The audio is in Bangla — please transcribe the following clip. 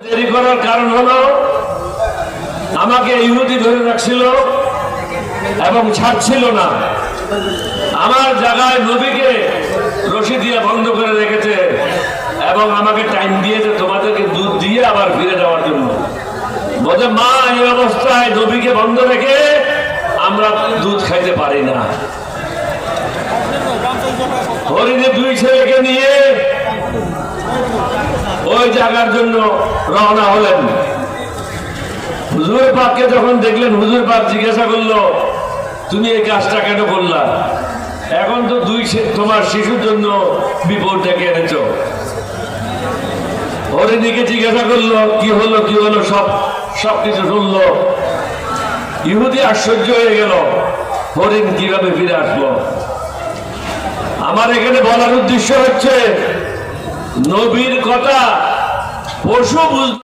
দেরি করার কারণ হলো আমাকে ইহুদি ধরে রাখছিল এবং ছাড়ছিল না। আমার জায়গায় নবীকে রশি দিয়ে বন্ধ করে রেখেছে এবং আমাকে টাইম দিয়েছে তোমাদেরকে দুধ দিয়ে আবার ফিরে যাওয়ার জন্য। বলে মা, এই অবস্থায় নবীকে বন্ধ রেখে আমরা দুধ খাইতে পারি না। হরিণে দুই ছেলেকে নিয়ে ওই জায়গার জন্য রওনা হলেন। হুজুর পাককে যখন দেখলেন, হুজুর পাক জিজ্ঞাসা করলো, তুমি এই কাজটা কেন করলা? এখন তো তোমার শিশুর জন্য বিপদ ডেকে এনেছ। হরিণীকে জিজ্ঞাসা করলো, কি হলো কি হলো, সবকিছু শুনলো। ইহুদি আশ্চর্য হয়ে গেল, হরিণ কিভাবে ফিরে আসলো। আমার এখানে বলার উদ্দেশ্য হচ্ছে, নবীর কথা পশু বুঝ